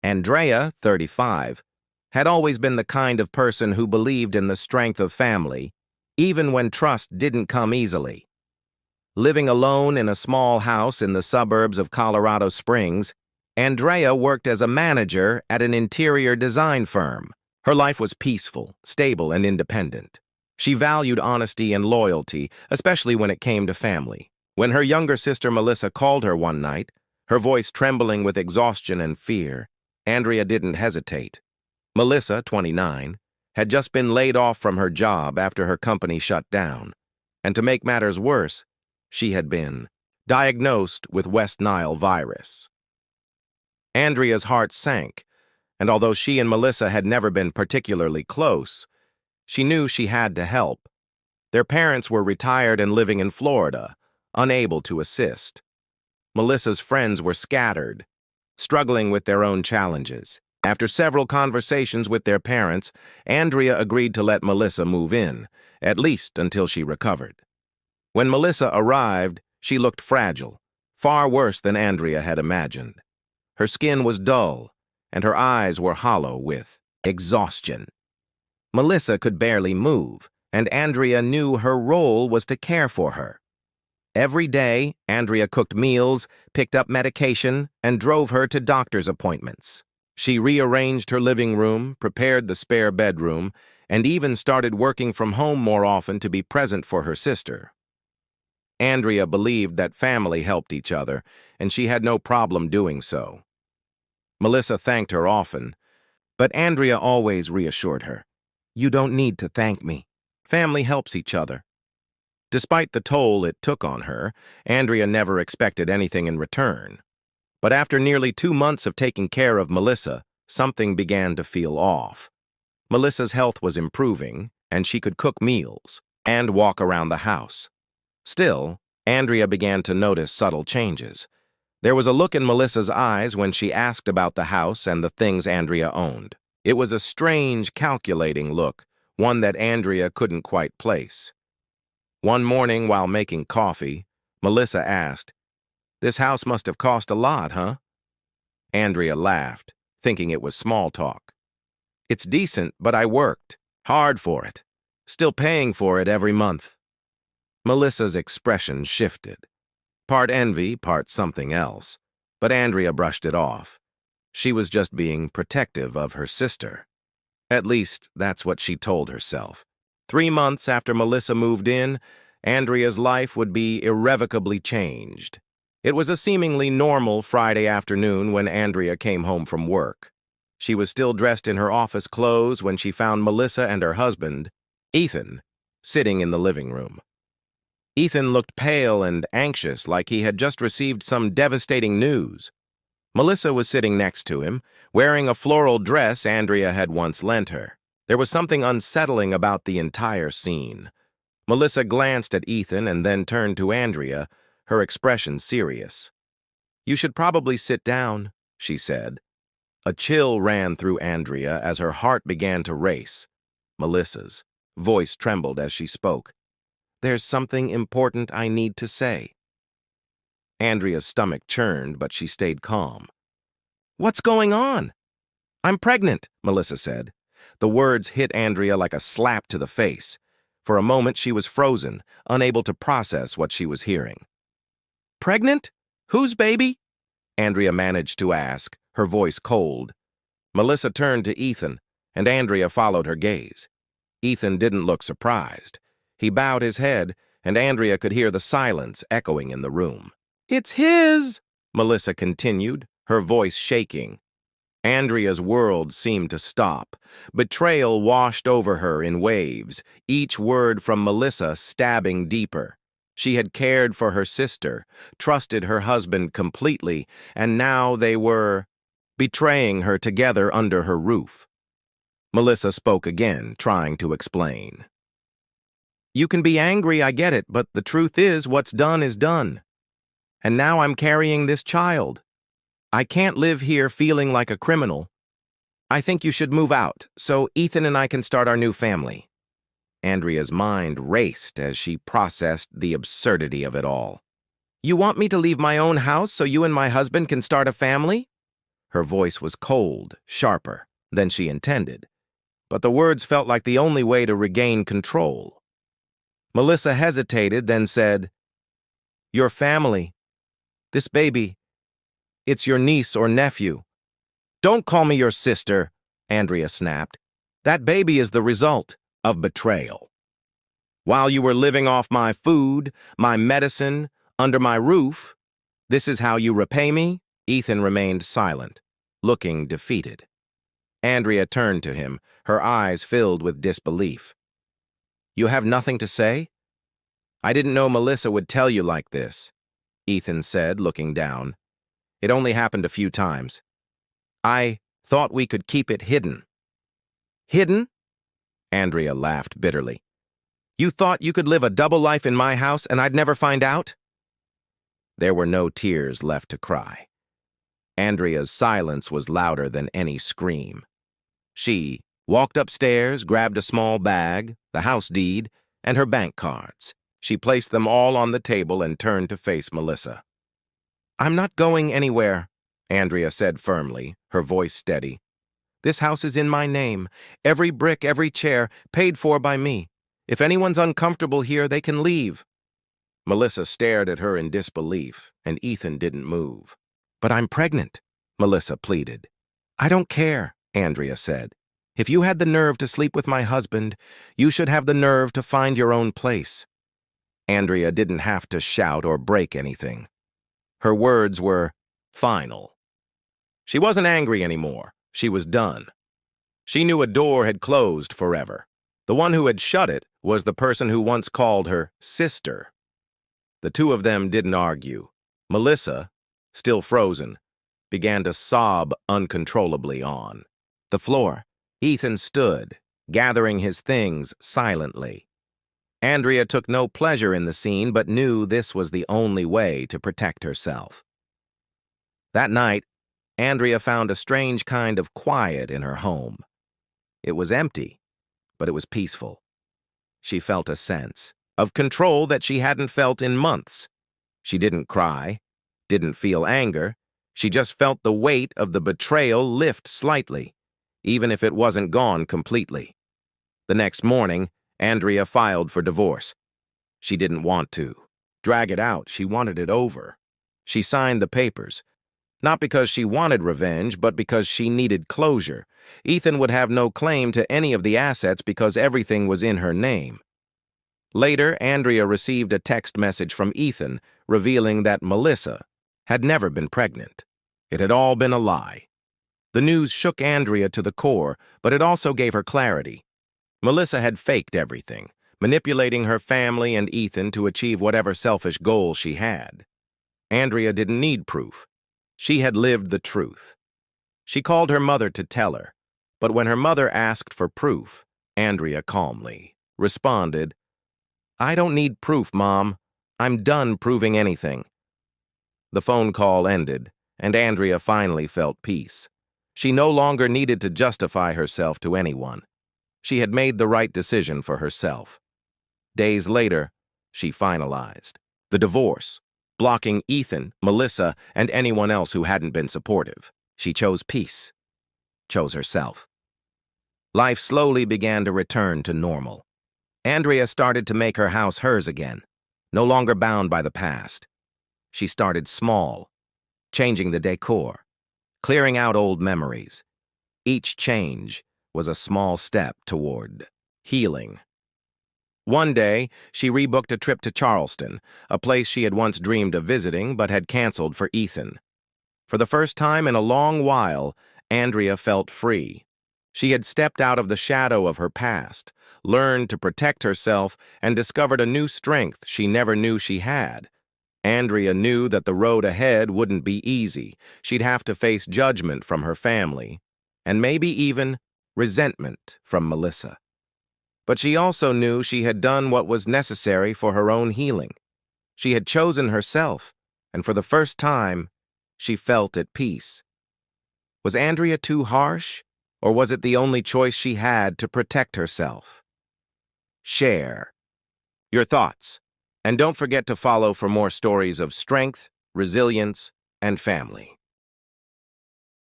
Andrea, 35, had always been the kind of person who believed in the strength of family, even when trust didn't come easily. Living alone in a small house in the suburbs of Colorado Springs, Andrea worked as a manager at an interior design firm. Her life was peaceful, stable, and independent. She valued honesty and loyalty, especially when it came to family. When her younger sister Melissa called her one night, her voice trembling with exhaustion and fear, Andrea didn't hesitate. Melissa, 29, had just been laid off from her job after her company shut down, and to make matters worse, she had been diagnosed with West Nile virus. Andrea's heart sank, and although she and Melissa had never been particularly close, she knew she had to help. Their parents were retired and living in Florida, unable to assist. Melissa's friends were scattered, struggling with their own challenges. After several conversations with their parents, Andrea agreed to let Melissa move in, at least until she recovered. When Melissa arrived, she looked fragile, far worse than Andrea had imagined. Her skin was dull, and her eyes were hollow with exhaustion. Melissa could barely move, and Andrea knew her role was to care for her. Every day, Andrea cooked meals, picked up medication, and drove her to doctor's appointments. She rearranged her living room, prepared the spare bedroom, and even started working from home more often to be present for her sister. Andrea believed that family helped each other, and she had no problem doing so. Melissa thanked her often, but Andrea always reassured her, "You don't need to thank me. Family helps each other." Despite the toll it took on her, Andrea never expected anything in return. But after nearly 2 months of taking care of Melissa, something began to feel off. Melissa's health was improving, and she could cook meals and walk around the house. Still, Andrea began to notice subtle changes. There was a look in Melissa's eyes when she asked about the house and the things Andrea owned. It was a strange, calculating look, one that Andrea couldn't quite place. One morning, while making coffee, Melissa asked, "This house must have cost a lot, huh?" Andrea laughed, thinking it was small talk. "It's decent, but I worked hard for it. Still paying for it every month." Melissa's expression shifted. Part envy, part something else, but Andrea brushed it off. She was just being protective of her sister. At least, that's what she told herself. 3 months after Melissa moved in, Andrea's life would be irrevocably changed. It was a seemingly normal Friday afternoon when Andrea came home from work. She was still dressed in her office clothes when she found Melissa and her husband, Ethan, sitting in the living room. Ethan looked pale and anxious, like he had just received some devastating news. Melissa was sitting next to him, wearing a floral dress Andrea had once lent her. There was something unsettling about the entire scene. Melissa glanced at Ethan and then turned to Andrea, her expression serious. "You should probably sit down," she said. A chill ran through Andrea as her heart began to race. Melissa's voice trembled as she spoke. "There's something important I need to say." Andrea's stomach churned, but she stayed calm. "What's going on?" "I'm pregnant," Melissa said. The words hit Andrea like a slap to the face. For a moment, she was frozen, unable to process what she was hearing. "Pregnant? Whose baby?" Andrea managed to ask, her voice cold. Melissa turned to Ethan, and Andrea followed her gaze. Ethan didn't look surprised. He bowed his head, and Andrea could hear the silence echoing in the room. "It's his," Melissa continued, her voice shaking. Andrea's world seemed to stop. Betrayal washed over her in waves, each word from Melissa stabbing deeper. She had cared for her sister, trusted her husband completely, and now they were betraying her together under her roof. Melissa spoke again, trying to explain. "You can be angry, I get it, but the truth is what's done is done. And now I'm carrying this child. I can't live here feeling like a criminal. I think you should move out, so Ethan and I can start our new family." Andrea's mind raced as she processed the absurdity of it all. "You want me to leave my own house so you and my husband can start a family?" Her voice was cold, sharper than she intended, but the words felt like the only way to regain control. Melissa hesitated, then said, "Your family. This baby. It's your niece or nephew." "Don't call me your sister," Andrea snapped. "That baby is the result of betrayal. While you were living off my food, my medicine, under my roof, this is how you repay me?" Ethan remained silent, looking defeated. Andrea turned to him, her eyes filled with disbelief. "You have nothing to say?" "I didn't know Melissa would tell you like this," Ethan said, looking down. "It only happened a few times. I thought we could keep it hidden." "Hidden?" Andrea laughed bitterly. "You thought you could live a double life in my house and I'd never find out?" There were no tears left to cry. Andrea's silence was louder than any scream. She walked upstairs, grabbed a small bag, the house deed, and her bank cards. She placed them all on the table and turned to face Melissa. "I'm not going anywhere," Andrea said firmly, her voice steady. "This house is in my name. Every brick, every chair, paid for by me. If anyone's uncomfortable here, they can leave." Melissa stared at her in disbelief, and Ethan didn't move. "But I'm pregnant," Melissa pleaded. "I don't care," Andrea said. "If you had the nerve to sleep with my husband, you should have the nerve to find your own place." Andrea didn't have to shout or break anything. Her words were final. She wasn't angry anymore. She was done. She knew a door had closed forever. The one who had shut it was the person who once called her sister. The two of them didn't argue. Melissa, still frozen, began to sob uncontrollably on the floor. Ethan stood, gathering his things silently. Andrea took no pleasure in the scene, but knew this was the only way to protect herself. That night, Andrea found a strange kind of quiet in her home. It was empty, but it was peaceful. She felt a sense of control that she hadn't felt in months. She didn't cry, didn't feel anger. She just felt the weight of the betrayal lift slightly, even if it wasn't gone completely. The next morning, Andrea filed for divorce. She didn't want to drag it out. She wanted it over. She signed the papers, not because she wanted revenge, but because she needed closure. Ethan would have no claim to any of the assets because everything was in her name. Later, Andrea received a text message from Ethan revealing that Melissa had never been pregnant. It had all been a lie. The news shook Andrea to the core, but it also gave her clarity. Melissa had faked everything, manipulating her family and Ethan to achieve whatever selfish goal she had. Andrea didn't need proof. She had lived the truth. She called her mother to tell her, but when her mother asked for proof, Andrea calmly responded, "I don't need proof, Mom. I'm done proving anything." The phone call ended, and Andrea finally felt peace. She no longer needed to justify herself to anyone. She had made the right decision for herself. Days later, she finalized the divorce, blocking Ethan, Melissa, and anyone else who hadn't been supportive. She chose peace, chose herself. Life slowly began to return to normal. Andrea started to make her house hers again, no longer bound by the past. She started small, changing the decor, clearing out old memories. Each change was a small step toward healing. One day, she rebooked a trip to Charleston, a place she had once dreamed of visiting but had canceled for Ethan. For the first time in a long while, Andrea felt free. She had stepped out of the shadow of her past, learned to protect herself, and discovered a new strength she never knew she had. Andrea knew that the road ahead wouldn't be easy. She'd have to face judgment from her family, and maybe even resentment from Melissa. But she also knew she had done what was necessary for her own healing. She had chosen herself, and for the first time, she felt at peace. Was Andrea too harsh, or was it the only choice she had to protect herself? Share your thoughts, and don't forget to follow for more stories of strength, resilience, and family.